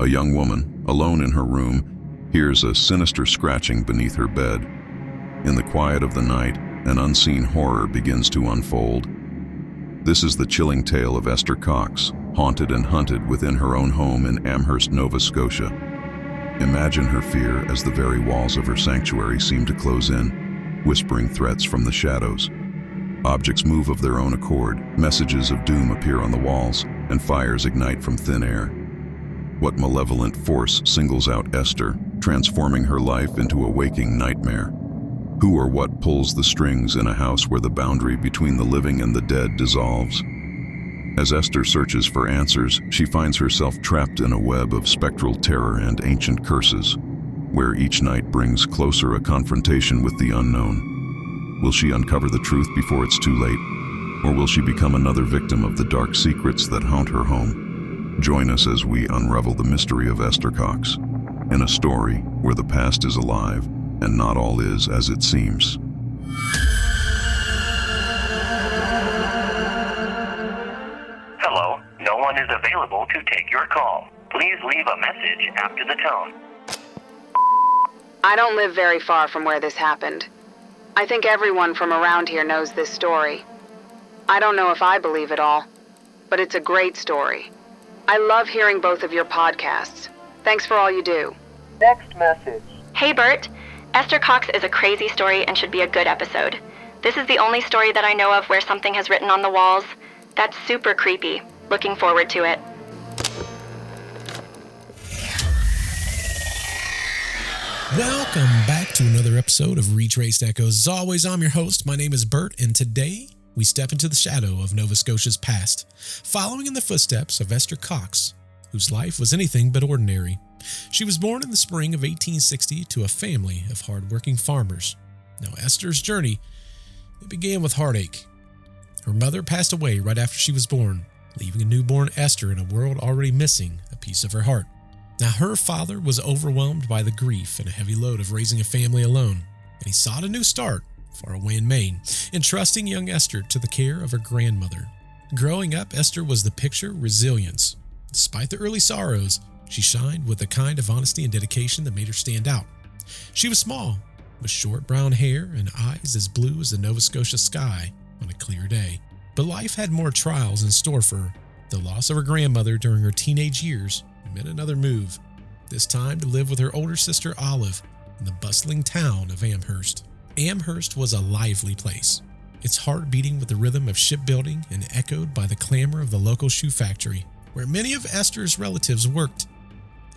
A young woman, alone in her room, hears a sinister scratching beneath her bed. In the quiet of the night, an unseen horror begins to unfold. This is the chilling tale of Esther Cox, haunted and hunted within her own home in Amherst, Nova Scotia. Imagine her fear as the very walls of her sanctuary seem to close in, whispering threats from the shadows. Objects move of their own accord, messages of doom appear on the walls, and fires ignite from thin air. What malevolent force singles out Esther, transforming her life into a waking nightmare? Who or what pulls the strings in a house where the boundary between the living and the dead dissolves? As Esther searches for answers, she finds herself trapped in a web of spectral terror and ancient curses, where each night brings closer a confrontation with the unknown. Will she uncover the truth before it's too late, or will she become another victim of the dark secrets that haunt her home? Join us as we unravel the mystery of Esther Cox, in a story where the past is alive and not all is as it seems. Hello, no one is available to take your call. Please leave a message after the tone. I don't live very far from where this happened. I think everyone from around here knows this story. I don't know if I believe it all, but it's a great story. I love hearing both of your podcasts. Thanks for all you do. Next message. Hey Bert, Esther Cox is a crazy story and should be a good episode. This is the only story that I know of where something has written on the walls. That's super creepy. Looking forward to it. Welcome back to another episode of Retraced Echoes. As always, I'm your host. My name is Bert, and today we step into the shadow of Nova Scotia's past, following in the footsteps of Esther Cox, whose life was anything but ordinary. She was born in the spring of 1860 to a family of hardworking farmers. Now, Esther's journey, it began with heartache. Her mother passed away right after she was born, leaving a newborn Esther in a world already missing a piece of her heart. Now, her father was overwhelmed by the grief and a heavy load of raising a family alone, and he sought a new start far away in Maine, entrusting young Esther to the care of her grandmother. Growing up, Esther was the picture of resilience. Despite the early sorrows, she shined with a kind of honesty and dedication that made her stand out. She was small, with short brown hair and eyes as blue as the Nova Scotia sky on a clear day. But life had more trials in store for her. The loss of her grandmother during her teenage years meant another move, this time to live with her older sister Olive in the bustling town of Amherst. Amherst was a lively place, its heart beating with the rhythm of shipbuilding and echoed by the clamor of the local shoe factory, where many of Esther's relatives worked.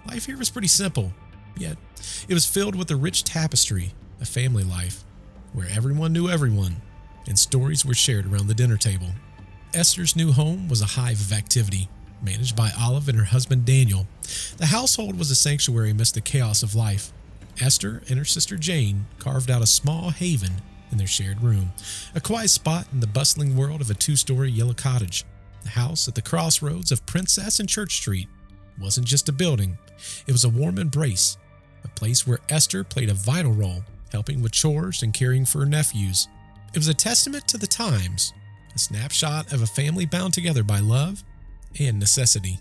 Life here was pretty simple, yet it was filled with a rich tapestry of family life, where everyone knew everyone, and stories were shared around the dinner table. Esther's new home was a hive of activity, managed by Olive and her husband Daniel. The household was a sanctuary amidst the chaos of life. Esther and her sister Jane carved out a small haven in their shared room, a quiet spot in the bustling world of a two-story yellow cottage. The house at the crossroads of Princess and Church Street wasn't just a building, it was a warm embrace, a place where Esther played a vital role, helping with chores and caring for her nephews. It was a testament to the times, a snapshot of a family bound together by love and necessity.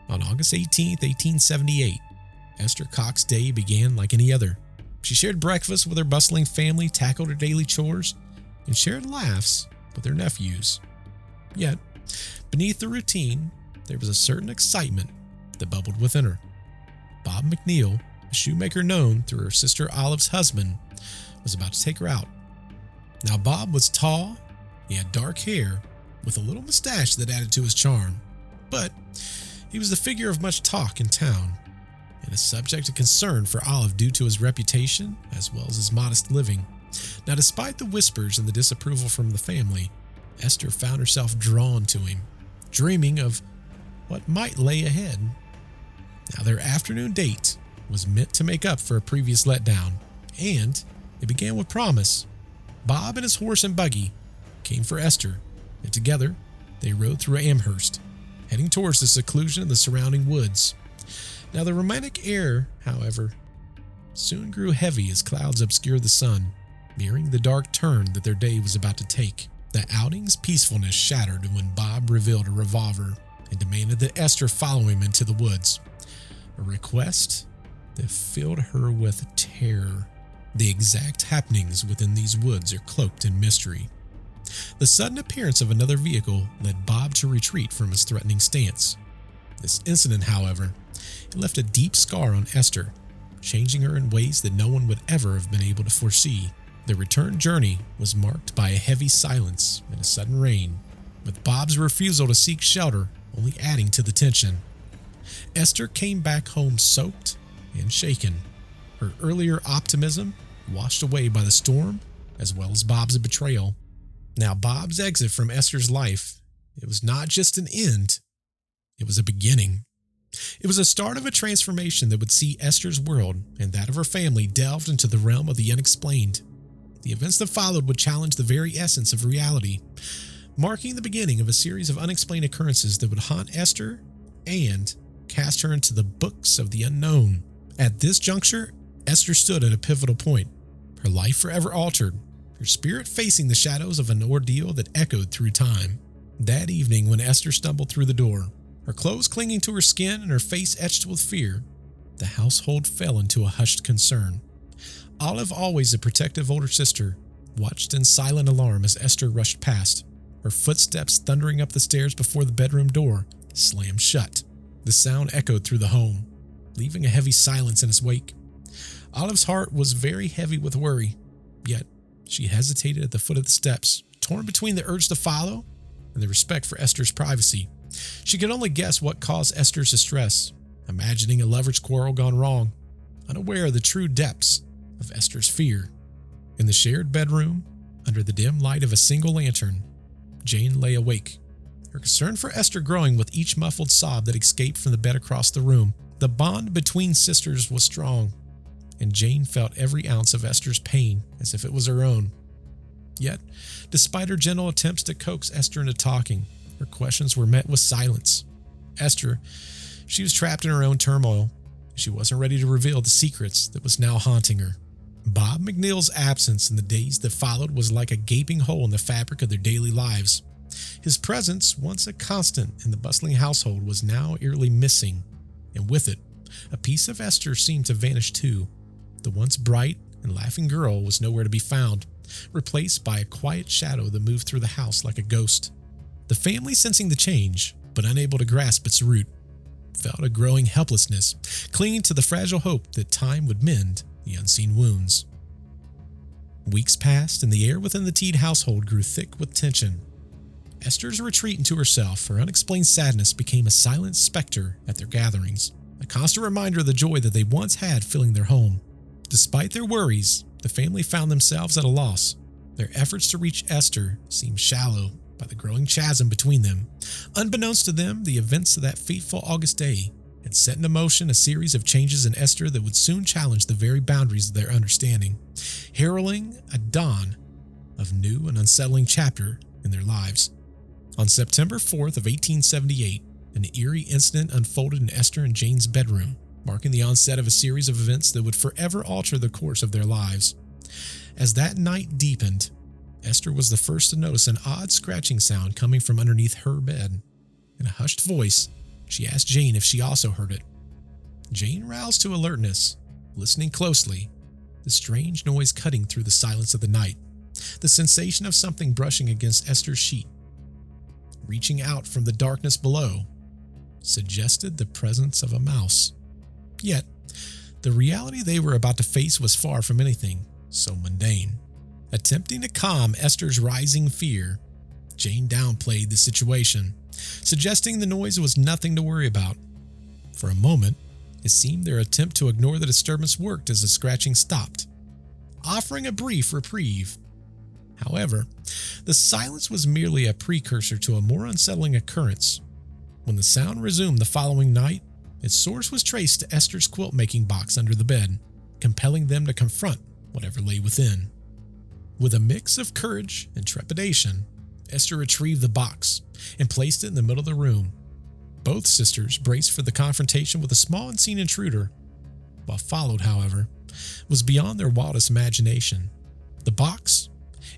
On August 18, 1878, Esther Cox's day began like any other. She shared breakfast with her bustling family, tackled her daily chores, and shared laughs with her nephews. Yet, beneath the routine, there was a certain excitement that bubbled within her. Bob McNeil, a shoemaker known through her sister Olive's husband, was about to take her out. Now, Bob was tall, he had dark hair, with a little mustache that added to his charm. But he was the figure of much talk in town, and a subject of concern for Olive due to his reputation as well as his modest living. Now, despite the whispers and the disapproval from the family, Esther found herself drawn to him, dreaming of what might lay ahead. Now, their afternoon date was meant to make up for a previous letdown, and it began with promise. Bob and his horse and buggy came for Esther, and together they rode through Amherst, heading towards the seclusion of the surrounding woods. Now, the romantic air, however, soon grew heavy as clouds obscured the sun, mirroring the dark turn that their day was about to take. The outing's peacefulness shattered when Bob revealed a revolver and demanded that Esther follow him into the woods. a request that filled her with terror. The exact happenings within these woods are cloaked in mystery. The sudden appearance of another vehicle led Bob to retreat from his threatening stance. This incident, however, it left a deep scar on Esther, changing her in ways that no one would ever have been able to foresee. The return journey was marked by a heavy silence and a sudden rain, with Bob's refusal to seek shelter only adding to the tension. Esther came back home soaked and shaken, her earlier optimism washed away by the storm, as well as Bob's betrayal. Now, Bob's exit from Esther's life, it was not just an end, it was a beginning. It was the start of a transformation that would see Esther's world and that of her family delved into the realm of the unexplained. The events that followed would challenge the very essence of reality, marking the beginning of a series of unexplained occurrences that would haunt Esther and cast her into the books of the unknown. At this juncture, Esther stood at a pivotal point, her life forever altered, her spirit facing the shadows of an ordeal that echoed through time. That evening, when Esther stumbled through the door, her clothes clinging to her skin and her face etched with fear, the household fell into a hushed concern. Olive, always a protective older sister, watched in silent alarm as Esther rushed past, her footsteps thundering up the stairs before the bedroom door slammed shut. The sound echoed through the home, leaving a heavy silence in its wake. Olive's heart was very heavy with worry, yet she hesitated at the foot of the steps, torn between the urge to follow and the respect for Esther's privacy. She could only guess what caused Esther's distress, imagining a lover's quarrel gone wrong, unaware of the true depths of Esther's fear. In the shared bedroom, under the dim light of a single lantern, Jane lay awake, her concern for Esther growing with each muffled sob that escaped from the bed across the room. The bond between sisters was strong, and Jane felt every ounce of Esther's pain as if it was her own. Yet, despite her gentle attempts to coax Esther into talking, her questions were met with silence. Esther, she was trapped in her own turmoil. She wasn't ready to reveal the secrets that was now haunting her. Bob McNeil's absence in the days that followed was like a gaping hole in the fabric of their daily lives. His presence, once a constant in the bustling household, was now eerily missing, and with it, a piece of Esther seemed to vanish too. The once bright and laughing girl was nowhere to be found, replaced by a quiet shadow that moved through the house like a ghost. The family, sensing the change, but unable to grasp its root, felt a growing helplessness, clinging to the fragile hope that time would mend the unseen wounds. Weeks passed, and the air within the Teed household grew thick with tension. Esther's retreat into herself, her unexplained sadness, became a silent specter at their gatherings, a constant reminder of the joy that they once had filling their home. Despite their worries, the family found themselves at a loss. Their efforts to reach Esther seemed shallow by the growing chasm between them. Unbeknownst to them, the events of that fateful August day had set into motion a series of changes in Esther that would soon challenge the very boundaries of their understanding, heralding a dawn of new and unsettling chapter in their lives. On September 4th of 1878, an eerie incident unfolded in Esther and Jane's bedroom, marking the onset of a series of events that would forever alter the course of their lives. As that night deepened, Esther was the first to notice an odd scratching sound coming from underneath her bed. In a hushed voice, she asked Jane if she also heard it. Jane roused to alertness, listening closely, the strange noise cutting through the silence of the night, the sensation of something brushing against Esther's sheet, reaching out from the darkness below, suggested the presence of a mouse. Yet, the reality they were about to face was far from anything so mundane. Attempting to calm Esther's rising fear, Jane downplayed the situation, suggesting the noise was nothing to worry about. For a moment, it seemed their attempt to ignore the disturbance worked as the scratching stopped, offering a brief reprieve. However, the silence was merely a precursor to a more unsettling occurrence. When the sound resumed the following night, its source was traced to Esther's quilt-making box under the bed, compelling them to confront whatever lay within. With a mix of courage and trepidation, Esther retrieved the box and placed it in the middle of the room. Both sisters braced for the confrontation with a small unseen intruder. What followed, however, was beyond their wildest imagination. The box,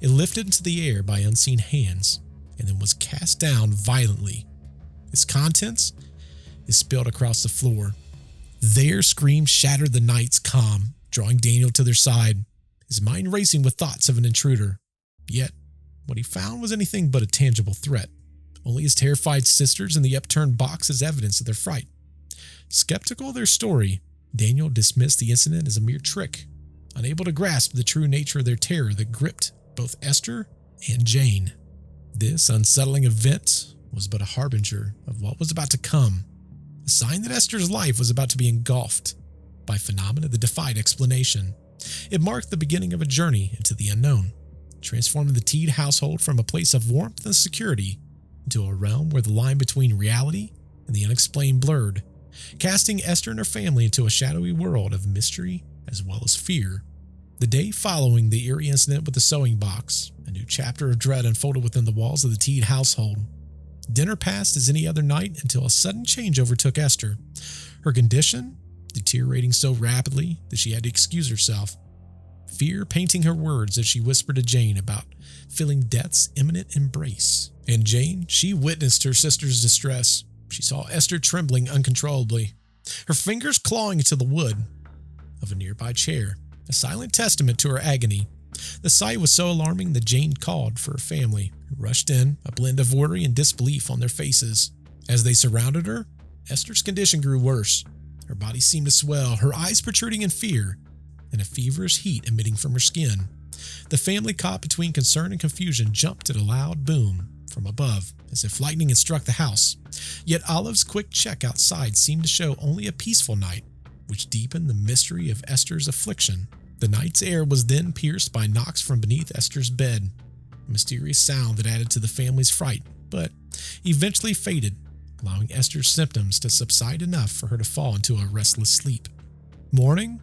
it lifted into the air by unseen hands and then was cast down violently. Its contents, it spilled across the floor, Their screams shattered the night's calm, drawing Daniel to their side, his mind racing with thoughts of an intruder. Yet, what he found was anything but a tangible threat. Only his terrified sisters and the upturned box as evidence of their fright. Skeptical of their story, Daniel dismissed the incident as a mere trick, unable to grasp the true nature of their terror that gripped both Esther and Jane. This unsettling event was but a harbinger of what was about to come, a sign that Esther's life was about to be engulfed by phenomena that defied explanation. It marked the beginning of a journey into the unknown, transforming the Teed household from a place of warmth and security into a realm where the line between reality and the unexplained blurred, casting Esther and her family into a shadowy world of mystery as well as fear. The day following the eerie incident with the sewing box, a new chapter of dread unfolded within the walls of the Teed household. Dinner passed as any other night until a sudden change overtook Esther, her condition deteriorating so rapidly that she had to excuse herself, fear painting her words as she whispered to Jane about feeling death's imminent embrace. And Jane, she witnessed her sister's distress. She saw Esther trembling uncontrollably, her fingers clawing into the wood of a nearby chair, a silent testament to her agony. The sight was so alarming that Jane called for her family, who rushed in, a blend of worry and disbelief on their faces. As they surrounded her, Esther's condition grew worse. Her body seemed to swell, her eyes protruding in fear, and a feverish heat emitting from her skin. The family, caught between concern and confusion, jumped at a loud boom from above, as if lightning had struck the house. Yet Olive's quick check outside seemed to show only a peaceful night, which deepened the mystery of Esther's affliction. The night's air was then pierced by knocks from beneath Esther's bed, a mysterious sound that added to the family's fright, but eventually faded, allowing Esther's symptoms to subside enough for her to fall into a restless sleep. Morning,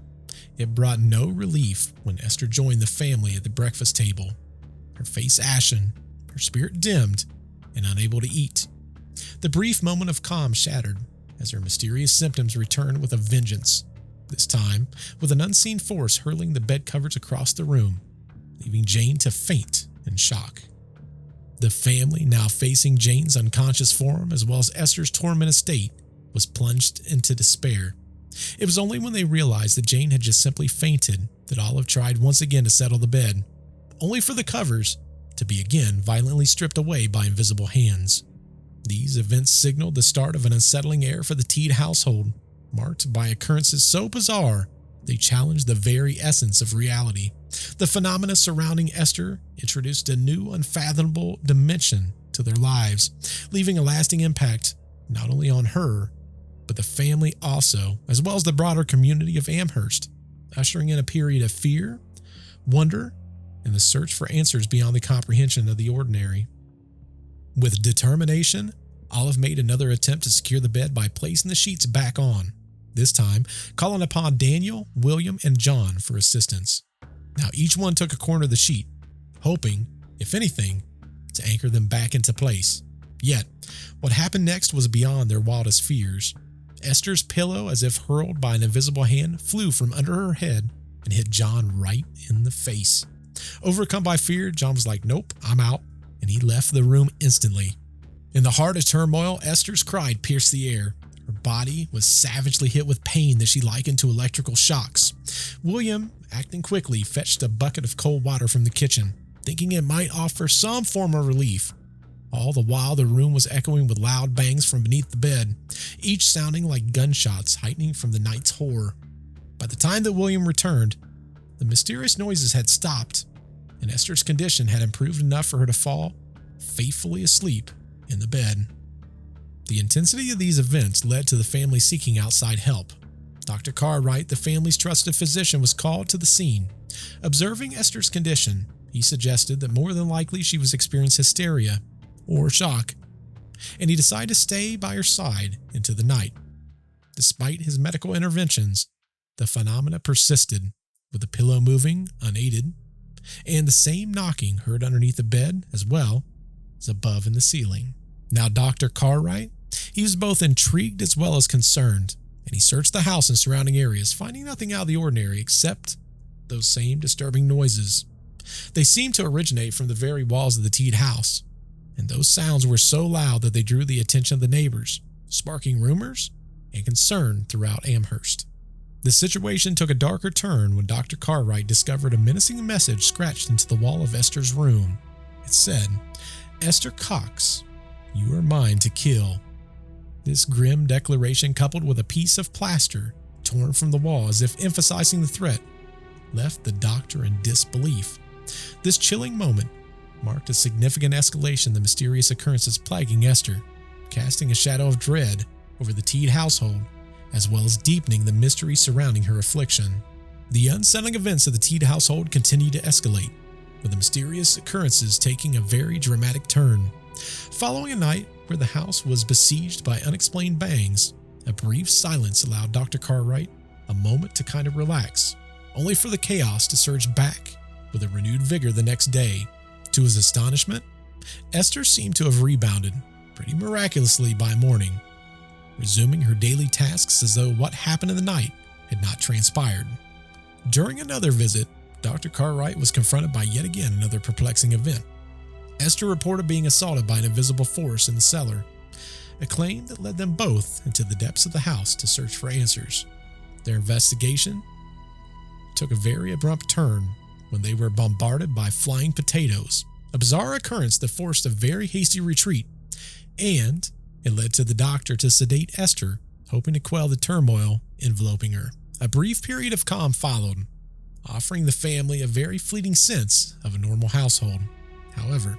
it brought no relief when Esther joined the family at the breakfast table, her face ashen, her spirit dimmed, and unable to eat. The brief moment of calm shattered as her mysterious symptoms returned with a vengeance, this time with an unseen force hurling the bed covers across the room, leaving Jane to faint in shock. The family, now facing Jane's unconscious form as well as Esther's tormented state, was plunged into despair. It was only when they realized that Jane had just simply fainted that Olive tried once again to settle the bed, only for the covers to be again violently stripped away by invisible hands. These events signaled the start of an unsettling era for the Teed household, marked by occurrences so bizarre they challenged the very essence of reality. The phenomena surrounding Esther introduced a new, unfathomable dimension to their lives, leaving a lasting impact not only on her, but the family also, as well as the broader community of Amherst, ushering in a period of fear, wonder, and the search for answers beyond the comprehension of the ordinary. With determination, Olive made another attempt to secure the bed by placing the sheets back on, this time calling upon Daniel, William, and John for assistance. Now each one took a corner of the sheet, hoping, if anything, to anchor them back into place. Yet, what happened next was beyond their wildest fears. Esther's pillow, as if hurled by an invisible hand, flew from under her head and hit John right in the face. Overcome by fear, John was like, "Nope, I'm out," and he left the room instantly. In the heart of turmoil, Esther's cry pierced the air. Her body was savagely hit with pain that she likened to electrical shocks. William, acting quickly, fetched a bucket of cold water from the kitchen, thinking it might offer some form of relief. All the while, the room was echoing with loud bangs from beneath the bed, each sounding like gunshots, heightening from the night's horror. By the time that William returned, the mysterious noises had stopped, and Esther's condition had improved enough for her to fall faithfully asleep in the bed. The intensity of these events led to the family seeking outside help. Dr. Carr-Wright, the family's trusted physician, was called to the scene. Observing Esther's condition, he suggested that more than likely she was experiencing hysteria or shock, and he decided to stay by her side into the night. Despite his medical interventions, the phenomena persisted, with the pillow moving unaided, and the same knocking heard underneath the bed as well as above in the ceiling. Now Dr. Carr-Wright, he was both intrigued as well as concerned, and he searched the house and surrounding areas, finding nothing out of the ordinary except those same disturbing noises. They seemed to originate from the very walls of the Teed house, and those sounds were so loud that they drew the attention of the neighbors, sparking rumors and concern throughout Amherst. The situation took a darker turn when Dr. Carr-Wright discovered a menacing message scratched into the wall of Esther's room. It said, "Esther Cox, you are mine to kill." This grim declaration, coupled with a piece of plaster torn from the wall as if emphasizing the threat, left the doctor in disbelief. This chilling moment marked a significant escalation in the mysterious occurrences plaguing Esther, casting a shadow of dread over the Teed household, as well as deepening the mystery surrounding her affliction. The unsettling events of the Teed household continued to escalate, with the mysterious occurrences taking a very dramatic turn. Following a night where the house was besieged by unexplained bangs, a brief silence allowed Dr. Carr-Wright a moment to kind of relax, only for the chaos to surge back with a renewed vigor the next day. To his astonishment, Esther seemed to have rebounded pretty miraculously by morning, resuming her daily tasks as though what happened in the night had not transpired. During another visit, Dr. Carr-Wright was confronted by yet again another perplexing event. Esther reported being assaulted by an invisible force in the cellar, a claim that led them both into the depths of the house to search for answers. Their investigation took a very abrupt turn when they were bombarded by flying potatoes, a bizarre occurrence that forced a very hasty retreat, and it led to the doctor to sedate Esther, hoping to quell the turmoil enveloping her. A brief period of calm followed, offering the family a very fleeting sense of a normal household. However,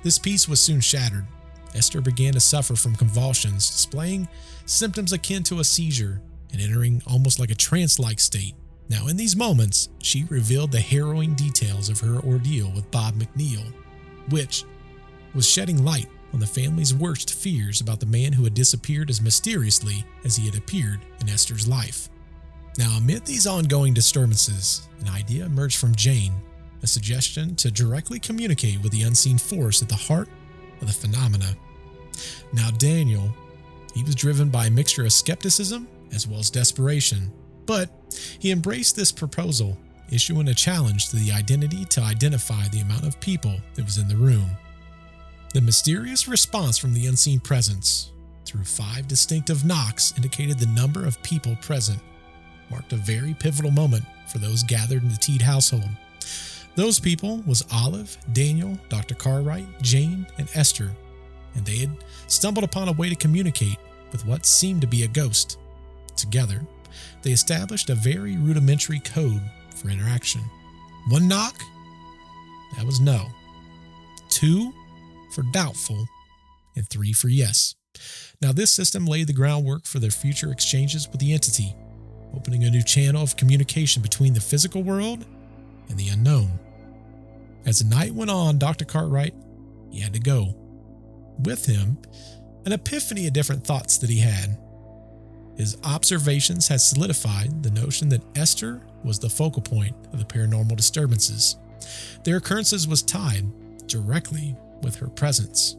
this peace was soon shattered. Esther began to suffer from convulsions, displaying symptoms akin to a seizure and entering almost like a trance-like state. Now, in these moments, she revealed the harrowing details of her ordeal with Bob McNeil, which was shedding light on the family's worst fears about the man who had disappeared as mysteriously as he had appeared in Esther's life. Now, amid these ongoing disturbances, an idea emerged from Jane, a suggestion to directly communicate with the unseen force at the heart of the phenomena. Now, Daniel, he was driven by a mixture of skepticism as well as desperation, but he embraced this proposal, issuing a challenge to the identity to identify the amount of people that was in the room. The mysterious response from the unseen presence, through 5 distinctive knocks, indicated the number of people present, marked a very pivotal moment for those gathered in the Teed household. Those people was Olive, Daniel, Dr. Carr-Wright, Jane, and Esther, and they had stumbled upon a way to communicate with what seemed to be a ghost. Together, they established a very rudimentary code for interaction. 1 knock, that was no. 2 for doubtful, and 3 for yes. Now, this system laid the groundwork for their future exchanges with the entity, opening a new channel of communication between the physical world and the unknown. As the night went on, Dr. Carr-Wright, he had to go. With him, an epiphany of different thoughts that he had. His observations had solidified the notion that Esther was the focal point of the paranormal disturbances. Their occurrences was tied directly with her presence.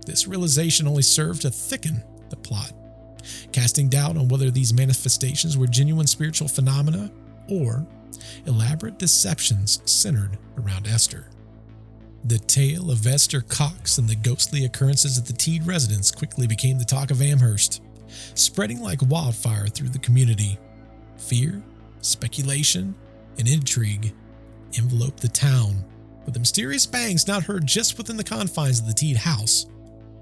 This realization only served to thicken the plot, casting doubt on whether these manifestations were genuine spiritual phenomena or elaborate deceptions centered around Esther. The tale of Esther Cox and the ghostly occurrences at the Teed residence quickly became the talk of Amherst, spreading like wildfire through the community. Fear, speculation, and intrigue enveloped the town, with the mysterious bangs not heard just within the confines of the Teed house,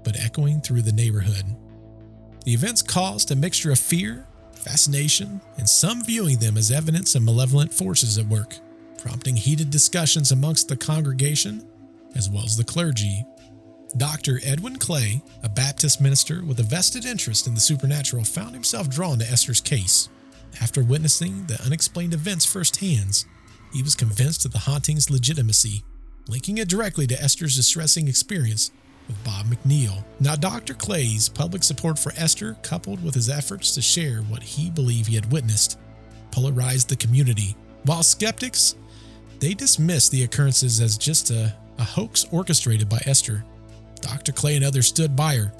but echoing through the neighborhood. The events caused a mixture of fear, fascination, and some viewing them as evidence of malevolent forces at work, prompting heated discussions amongst the congregation as well as the clergy. Dr. Edwin Clay, a Baptist minister with a vested interest in the supernatural, found himself drawn to Esther's case. After witnessing the unexplained events firsthand, he was convinced of the hauntings' legitimacy, linking it directly to Esther's distressing experience with Bob McNeil. Now, Dr. Clay's public support for Esther, coupled with his efforts to share what he believed he had witnessed, polarized the community. While skeptics, they dismissed the occurrences as just a hoax orchestrated by Esther, Dr. Clay and others stood by her.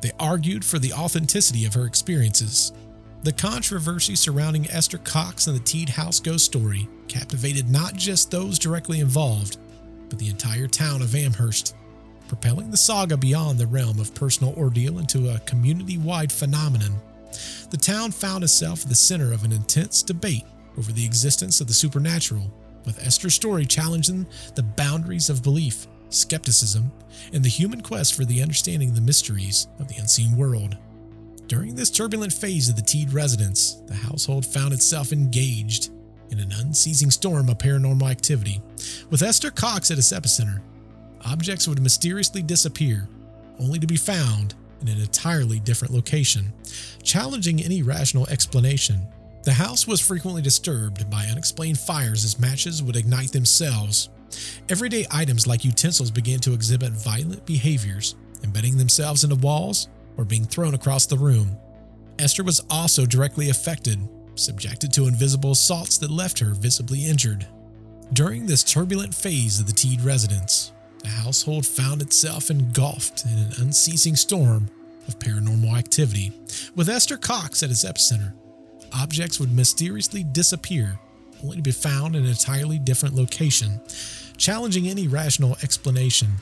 They argued for the authenticity of her experiences. The controversy surrounding Esther Cox and the Teed house ghost story captivated not just those directly involved, but the entire town of Amherst, propelling the saga beyond the realm of personal ordeal into a community-wide phenomenon. the town found itself at the center of an intense debate over the existence of the supernatural, with Esther's story challenging the boundaries of belief, skepticism, and the human quest for the understanding of the mysteries of the unseen world. During this turbulent phase of the Teed residence, the household found itself engaged in an unceasing storm of paranormal activity. With Esther Cox at its epicenter, objects would mysteriously disappear, only to be found in an entirely different location, challenging any rational explanation. The house was frequently disturbed by unexplained fires as matches would ignite themselves. Everyday items like utensils began to exhibit violent behaviors, embedding themselves into walls or being thrown across the room. Esther was also directly affected, subjected to invisible assaults that left her visibly injured. During this turbulent phase of the Teed residence, the household found itself engulfed in an unceasing storm of paranormal activity. With Esther Cox at its epicenter, objects would mysteriously disappear, only to be found in an entirely different location, challenging any rational explanation.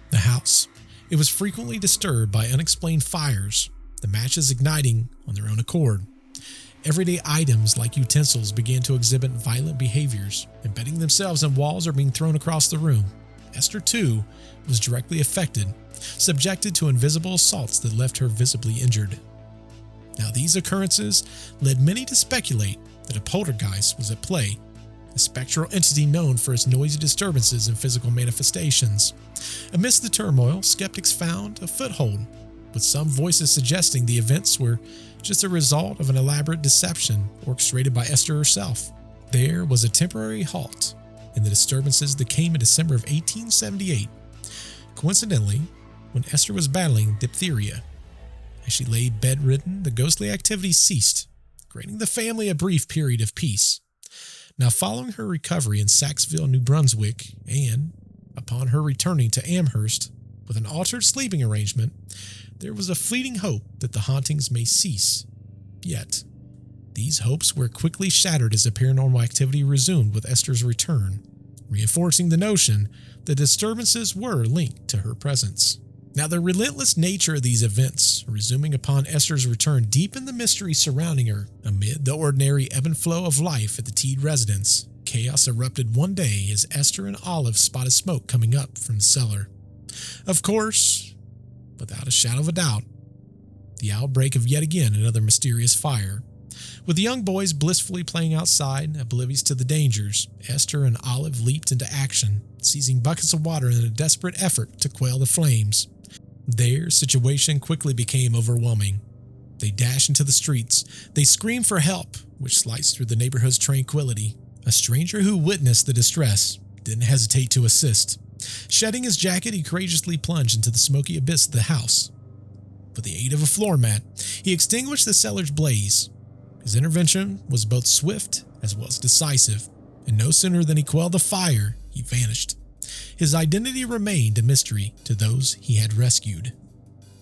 The house, it was frequently disturbed by unexplained fires, the matches igniting on their own accord. Everyday items like utensils began to exhibit violent behaviors, embedding themselves in walls or being thrown across the room. Esther, too, was directly affected, subjected to invisible assaults that left her visibly injured. Now, these occurrences led many to speculate that a poltergeist was at play, a spectral entity known for its noisy disturbances and physical manifestations. Amidst the turmoil, skeptics found a foothold, with some voices suggesting the events were just a result of an elaborate deception orchestrated by Esther herself. There was a temporary halt in the disturbances that came in December of 1878, coincidentally when Esther was battling diphtheria. As she lay bedridden, the ghostly activity ceased, granting the family a brief period of peace. Now, following her recovery in Saxville, New Brunswick, and upon her returning to Amherst with an altered sleeping arrangement, there was a fleeting hope that the hauntings may cease. Yet, these hopes were quickly shattered as the paranormal activity resumed with Esther's return, reinforcing the notion that disturbances were linked to her presence. Now, the relentless nature of these events, resuming upon Esther's return, deepened the mystery surrounding her. Amid the ordinary ebb and flow of life at the Teed residence, chaos erupted one day as Esther and Olive spotted smoke coming up from the cellar. Of course, without a shadow of a doubt, the outbreak of yet again another mysterious fire. With the young boys blissfully playing outside, oblivious to the dangers, Esther and Olive leaped into action, seizing buckets of water in a desperate effort to quell the flames. Their situation quickly became overwhelming. They dashed into the streets. They screamed for help, which sliced through the neighborhood's tranquility. A stranger who witnessed the distress didn't hesitate to assist. Shedding his jacket, he courageously plunged into the smoky abyss of the house. With the aid of a floor mat, he extinguished the cellar's blaze. His intervention was both swift as well as decisive, and no sooner than he quelled the fire, he vanished. His identity remained a mystery to those he had rescued.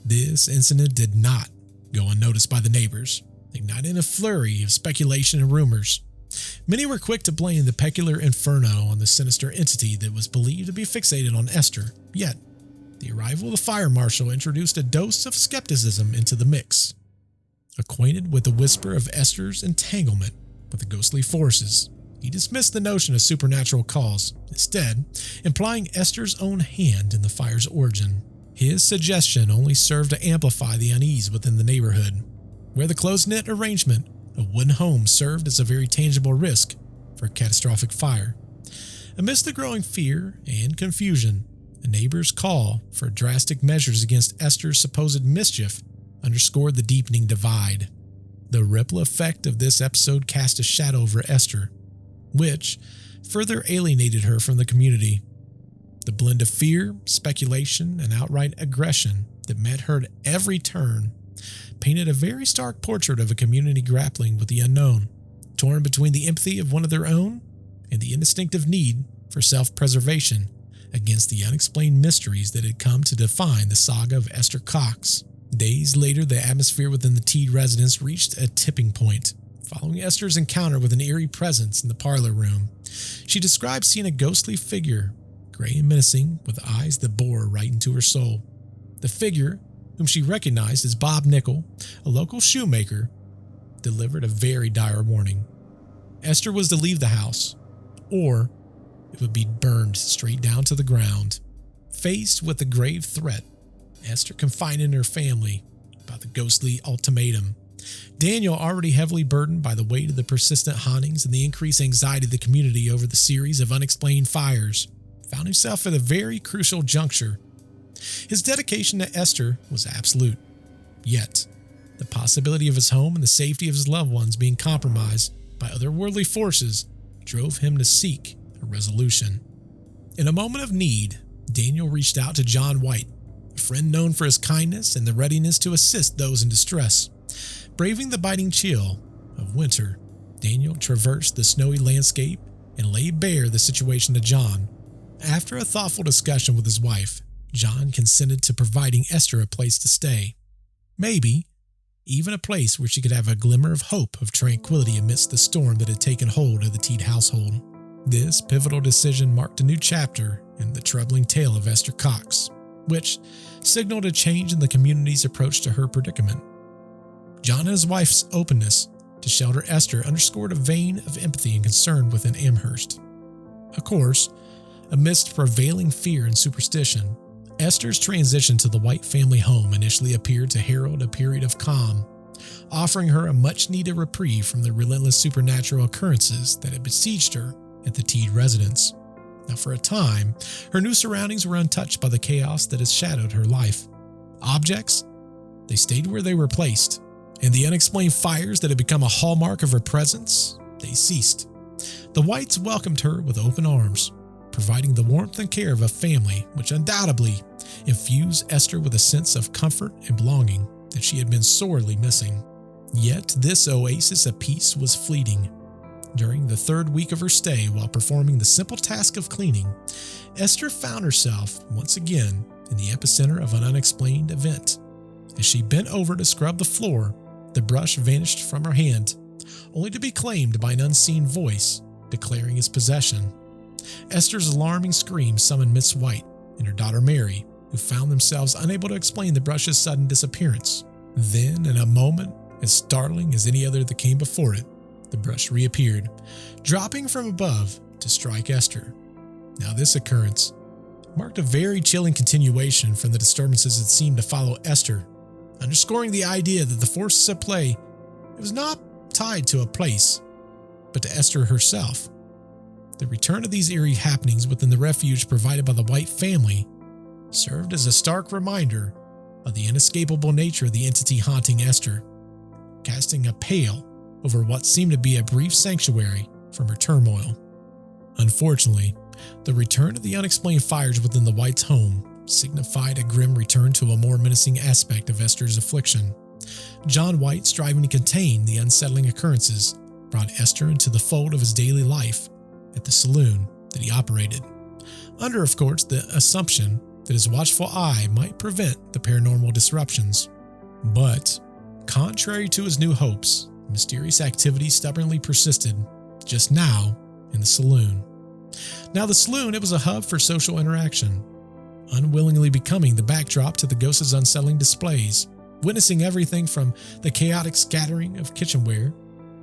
This incident did not go unnoticed by the neighbors, igniting a flurry of speculation and rumors. Many were quick to blame the peculiar inferno on the sinister entity that was believed to be fixated on Esther, yet the arrival of the fire marshal introduced a dose of skepticism into the mix. Acquainted with the whisper of Esther's entanglement with the ghostly forces, he dismissed the notion of supernatural cause, instead implying Esther's own hand in the fire's origin. His suggestion only served to amplify the unease within the neighborhood, where the close-knit arrangement of wooden homes served as a very tangible risk for a catastrophic fire. Amidst the growing fear and confusion, a neighbor's call for drastic measures against Esther's supposed mischief underscored the deepening divide. The ripple effect of this episode cast a shadow over Esther, which further alienated her from the community. The blend of fear, speculation, and outright aggression that met her at every turn painted a very stark portrait of a community grappling with the unknown, torn between the empathy of one of their own and the instinctive need for self-preservation against the unexplained mysteries that had come to define the saga of Esther Cox. Days later, the atmosphere within the Teed residence reached a tipping point. Following Esther's encounter with an eerie presence in the parlor room, she described seeing a ghostly figure, gray and menacing, with eyes that bore right into her soul. The figure, whom she recognized as Bob Nickel, a local shoemaker, delivered a very dire warning. Esther was to leave the house, or it would be burned straight down to the ground. Faced with a grave threat, Esther confided in her family about the ghostly ultimatum. Daniel, already heavily burdened by the weight of the persistent hauntings and the increased anxiety of the community over the series of unexplained fires, found himself at a very crucial juncture. His dedication to Esther was absolute, yet the possibility of his home and the safety of his loved ones being compromised by otherworldly forces drove him to seek a resolution. In a moment of need, Daniel reached out to John White, a friend known for his kindness and the readiness to assist those in distress. Braving the biting chill of winter, Daniel traversed the snowy landscape and laid bare the situation to John. After a thoughtful discussion with his wife, John consented to providing Esther a place to stay. Maybe even a place where she could have a glimmer of hope of tranquility amidst the storm that had taken hold of the Teed household. This pivotal decision marked a new chapter in the troubling tale of Esther Cox, which signaled a change in the community's approach to her predicament. John and his wife's openness to shelter Esther underscored a vein of empathy and concern within Amherst. Of course, amidst prevailing fear and superstition, Esther's transition to the White family home initially appeared to herald a period of calm, offering her a much-needed reprieve from the relentless supernatural occurrences that had besieged her at the Teed residence. Now, for a time, her new surroundings were untouched by the chaos that had shadowed her life. Objects, they stayed where they were placed, and the unexplained fires that had become a hallmark of her presence, they ceased. The Whites welcomed her with open arms, providing the warmth and care of a family which undoubtedly infused Esther with a sense of comfort and belonging that she had been sorely missing. Yet this oasis of peace was fleeting. During the third week of her stay, while performing the simple task of cleaning, Esther found herself once again in the epicenter of an unexplained event. As she bent over to scrub the floor, the brush vanished from her hand, only to be claimed by an unseen voice declaring its possession. Esther's alarming scream summoned Miss White and her daughter Mary, who found themselves unable to explain the brush's sudden disappearance. Then, in a moment as startling as any other that came before it, the brush reappeared, dropping from above to strike Esther. Now, this occurrence marked a very chilling continuation from the disturbances that seemed to follow Esther, underscoring the idea that the forces at play was not tied to a place, but to Esther herself. The return of these eerie happenings within the refuge provided by the White family served as a stark reminder of the inescapable nature of the entity haunting Esther, casting a pall over what seemed to be a brief sanctuary from her turmoil. Unfortunately, the return of the unexplained fires within the White's home signified a grim return to a more menacing aspect of Esther's affliction. John White, striving to contain the unsettling occurrences, brought Esther into the fold of his daily life at the saloon that he operated, under, of course, the assumption that his watchful eye might prevent the paranormal disruptions. But, contrary to his new hopes, mysterious activity stubbornly persisted, just now in the saloon. Now, the saloon, it was a hub for social interaction, unwillingly becoming the backdrop to the ghost's unsettling displays, witnessing everything from the chaotic scattering of kitchenware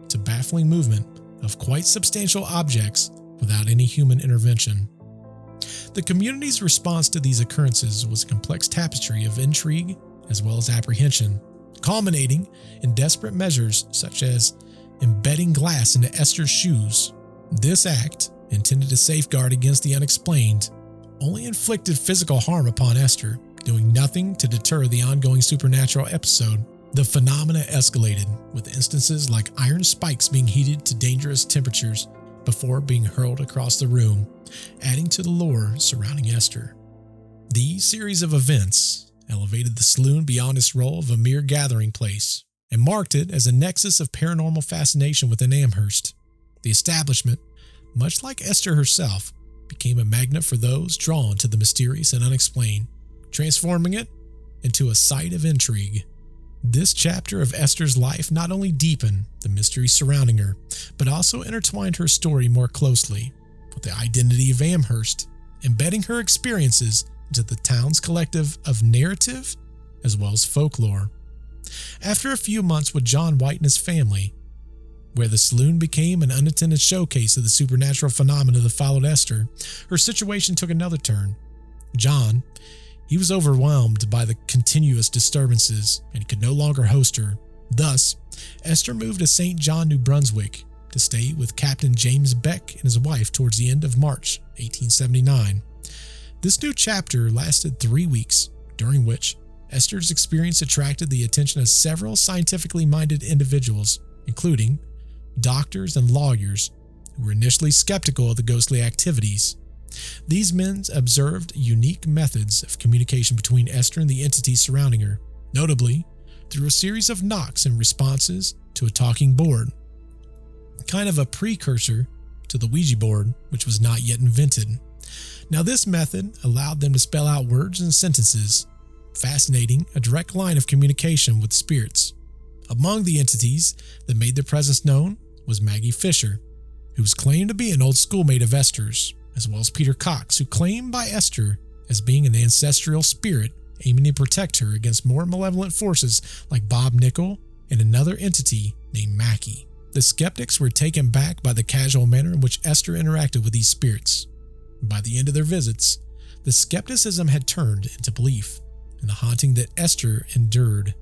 to baffling movement of quite substantial objects without any human intervention. The community's response to these occurrences was a complex tapestry of intrigue as well as apprehension, culminating in desperate measures such as embedding glass into Esther's shoes. This act, intended to safeguard against the unexplained, only inflicted physical harm upon Esther, doing nothing to deter the ongoing supernatural episode. The phenomena escalated, with instances like iron spikes being heated to dangerous temperatures before being hurled across the room, adding to the lore surrounding Esther. These series of events elevated the saloon beyond its role of a mere gathering place and marked it as a nexus of paranormal fascination within Amherst. The establishment, much like Esther herself, became a magnet for those drawn to the mysterious and unexplained, transforming it into a site of intrigue. This chapter of Esther's life not only deepened the mystery surrounding her, but also intertwined her story more closely with the identity of Amherst, embedding her experiences into the town's collective of narrative as well as folklore. After a few months with John White and his family, where the saloon became an unattended showcase of the supernatural phenomena that followed Esther, her situation took another turn. John, he was overwhelmed by the continuous disturbances and could no longer host her. Thus, Esther moved to St. John, New Brunswick, to stay with Captain James Beck and his wife towards the end of March 1879. This new chapter lasted 3 weeks, during which Esther's experience attracted the attention of several scientifically minded individuals, including doctors and lawyers who were initially skeptical of the ghostly activities. These men observed unique methods of communication between Esther and the entities surrounding her, notably through a series of knocks and responses to a talking board, kind of a precursor to the Ouija board, which was not yet invented. Now, this method allowed them to spell out words and sentences, fascinating a direct line of communication with spirits. Among the entities that made their presence known was Maggie Fisher, who was claimed to be an old schoolmate of Esther's, as well as Peter Cox, who claimed by Esther as being an ancestral spirit aiming to protect her against more malevolent forces like Bob Nickel and another entity named Mackie. The skeptics were taken back by the casual manner in which Esther interacted with these spirits. By the end of their visits, the skepticism had turned into belief in the haunting that Esther endured.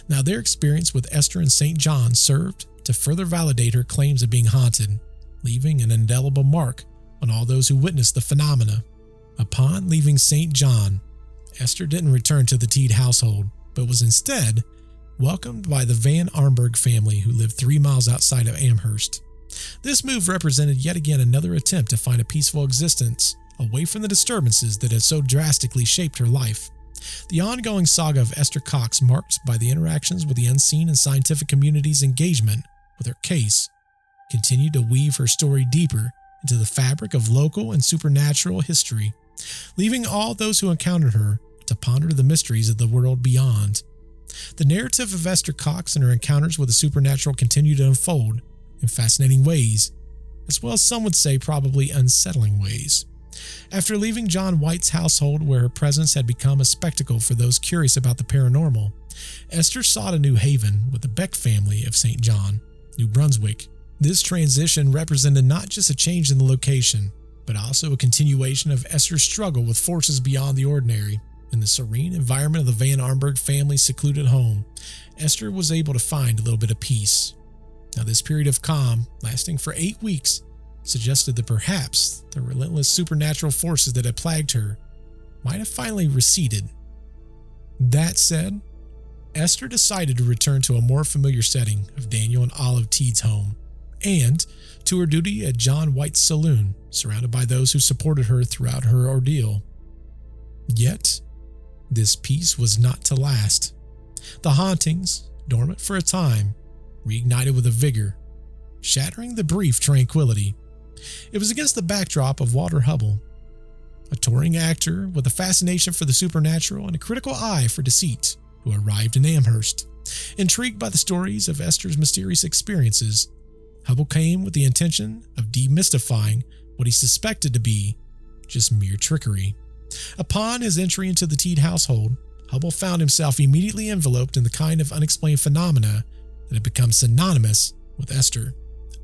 Now, their experience with Esther and St. John served to further validate her claims of being haunted, leaving an indelible mark on all those who witnessed the phenomena. Upon leaving St. John, Esther didn't return to the Teed household, but was instead welcomed by the Van Arnberg family who lived 3 miles outside of Amherst. This move represented yet again another attempt to find a peaceful existence away from the disturbances that had so drastically shaped her life. The ongoing saga of Esther Cox, marked by the interactions with the unseen and scientific community's engagement with her case, continued to weave her story deeper into the fabric of local and supernatural history, leaving all those who encountered her to ponder the mysteries of the world beyond. The narrative of Esther Cox and her encounters with the supernatural continue to unfold in fascinating ways, as well as some would say probably unsettling ways. After leaving John White's household, where her presence had become a spectacle for those curious about the paranormal, Esther sought a new haven with the Beck family of St. John, New Brunswick. This transition represented not just a change in the location, but also a continuation of Esther's struggle with forces beyond the ordinary. In the serene environment of the Van Arnberg family's secluded home, Esther was able to find a little bit of peace. Now, this period of calm, lasting for 8 weeks, suggested that perhaps the relentless supernatural forces that had plagued her might have finally receded. That said, Esther decided to return to a more familiar setting of Daniel and Olive Teed's home, and to her duty at John White's saloon, surrounded by those who supported her throughout her ordeal. Yet, this peace was not to last. The hauntings, dormant for a time, reignited with a vigor, shattering the brief tranquility. It was against the backdrop of Walter Hubbell, a touring actor with a fascination for the supernatural and a critical eye for deceit, who arrived in Amherst. Intrigued by the stories of Esther's mysterious experiences, Hubble came with the intention of demystifying what he suspected to be just mere trickery. Upon his entry into the Teed household, Hubble found himself immediately enveloped in the kind of unexplained phenomena that had become synonymous with Esther.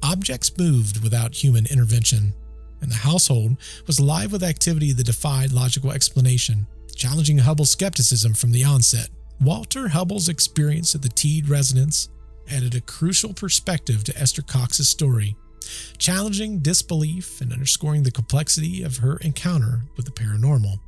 Objects moved without human intervention, and the household was alive with activity that defied logical explanation, challenging Hubble's skepticism from the onset. Walter Hubbell's experience at the Teed residence added a crucial perspective to Esther Cox's story, challenging disbelief and underscoring the complexity of her encounter with the paranormal.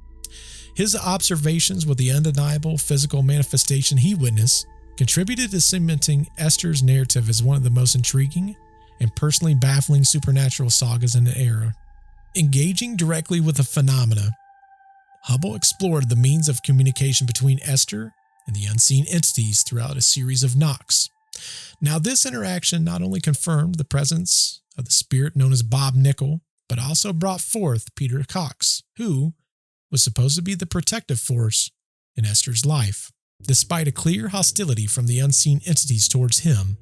His observations with the undeniable physical manifestation he witnessed contributed to cementing Esther's narrative as one of the most intriguing and personally baffling supernatural sagas in the era. Engaging directly with the phenomena, Hubble explored the means of communication between Esther and the unseen entities throughout a series of knocks. Now, this interaction not only confirmed the presence of the spirit known as Bob Nickel, but also brought forth Peter Cox, who was supposed to be the protective force in Esther's life. Despite a clear hostility from the unseen entities towards him,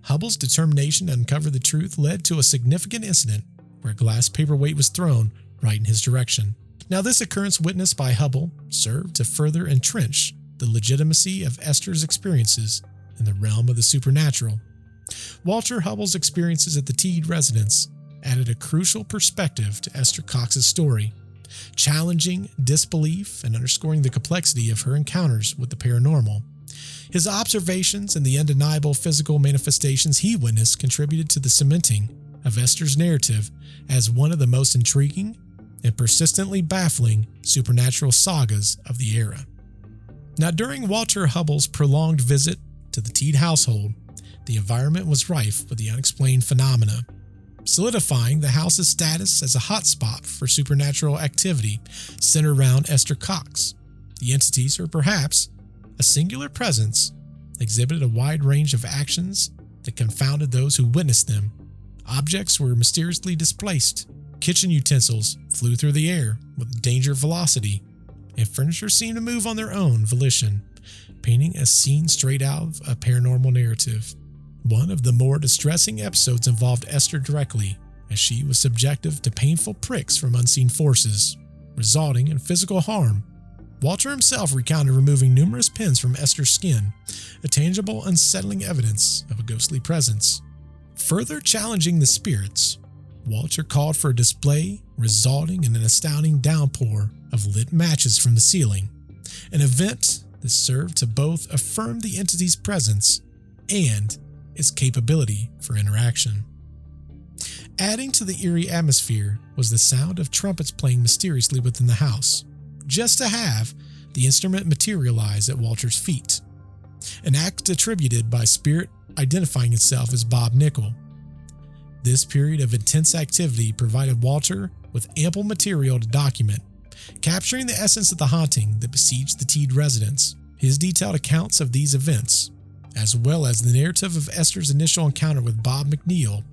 Hubble's determination to uncover the truth led to a significant incident where a glass paperweight was thrown right in his direction. Now, this occurrence witnessed by Hubble served to further entrench the legitimacy of Esther's experiences in the realm of the supernatural. Walter Hubbell's experiences at the Teed residence added a crucial perspective to Esther Cox's story, challenging disbelief and underscoring the complexity of her encounters with the paranormal. His observations and the undeniable physical manifestations he witnessed contributed to the cementing of Esther's narrative as one of the most intriguing and persistently baffling supernatural sagas of the era. Now, during Walter Hubbell's prolonged visit to the Teed household, the environment was rife with the unexplained phenomena, solidifying the house's status as a hotspot for supernatural activity centered around Esther Cox. The entities, or perhaps a singular presence, exhibited a wide range of actions that confounded those who witnessed them. Objects were mysteriously displaced, kitchen utensils flew through the air with danger velocity, and furniture seemed to move on their own volition, painting a scene straight out of a paranormal narrative. One of the more distressing episodes involved Esther directly, as she was subjected to painful pricks from unseen forces, resulting in physical harm. Walter himself recounted removing numerous pins from Esther's skin, a tangible, unsettling evidence of a ghostly presence. Further challenging the spirits, Walter called for a display resulting in an astounding downpour of lit matches from the ceiling, an event that served to both affirm the entity's presence and its capability for interaction. Adding to the eerie atmosphere was the sound of trumpets playing mysteriously within the house, just to have the instrument materialize at Walter's feet, an act attributed by spirit identifying itself as Bob Nickel. This period of intense activity provided Walter with ample material to document, capturing the essence of the haunting that besieged the Teed residence. His detailed accounts of these events, as well as the narrative of Esther's initial encounter with Bob McNeil,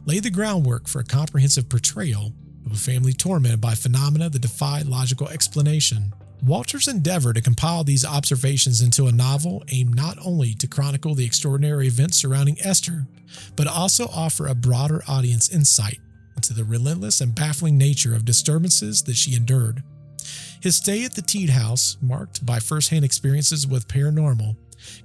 laid the groundwork for a comprehensive portrayal of a family tormented by phenomena that defied logical explanation. Walter's endeavor to compile these observations into a novel aimed not only to chronicle the extraordinary events surrounding Esther, but also offer a broader audience insight into the relentless and baffling nature of disturbances that she endured. His stay at the Teed house, marked by first-hand experiences with paranormal,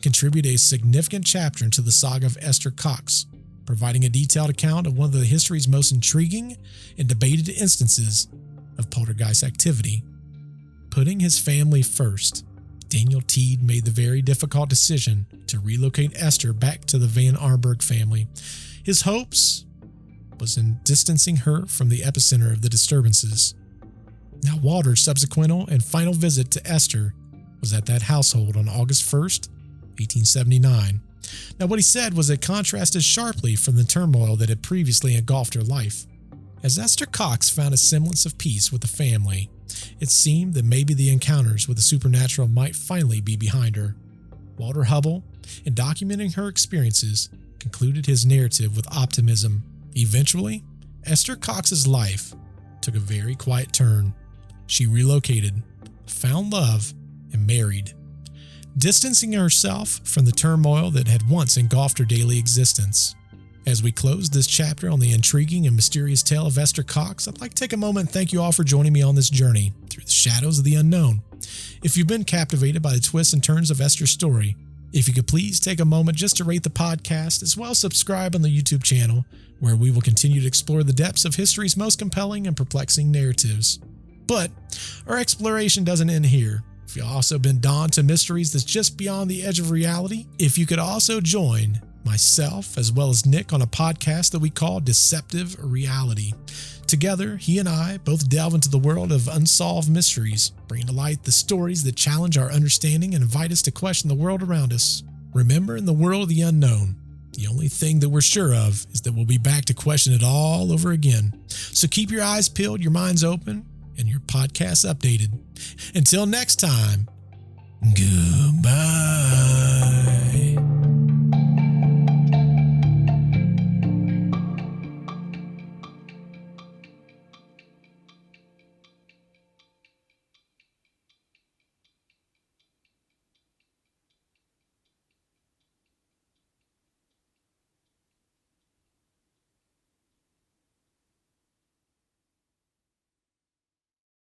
contributed a significant chapter into the saga of Esther Cox, providing a detailed account of one of the history's most intriguing and debated instances of poltergeist activity. Putting his family first, Daniel Teed made the very difficult decision to relocate Esther back to the Van Arnberg family. His hopes was in distancing her from the epicenter of the disturbances. Now, Walter's subsequent and final visit to Esther was at that household on August 1st, 1879. Now, what he said was it contrasted sharply from the turmoil that had previously engulfed her life. As Esther Cox found a semblance of peace with the family, it seemed that maybe the encounters with the supernatural might finally be behind her. Walter Hubbell, in documenting her experiences, concluded his narrative with optimism. Eventually, Esther Cox's life took a very quiet turn. She relocated, found love, and married, distancing herself from the turmoil that had once engulfed her daily existence. As we close this chapter on the intriguing and mysterious tale of Esther Cox, I'd like to take a moment and thank you all for joining me on this journey through the shadows of the unknown. If you've been captivated by the twists and turns of Esther's story, if you could please take a moment just to rate the podcast, as well as subscribe on the YouTube channel, where we will continue to explore the depths of history's most compelling and perplexing narratives. But our exploration doesn't end here. If you've also been drawn to mysteries that's just beyond the edge of reality, if you could also join myself as well as Nick on a podcast that we call Deceptive Reality. Together, he and I both delve into the world of unsolved mysteries, bringing to light the stories that challenge our understanding and invite us to question the world around us. Remember, in the world of the unknown, the only thing that we're sure of is that we'll be back to question it all over again. So keep your eyes peeled, your minds open, and your podcast updated. Until next time, goodbye.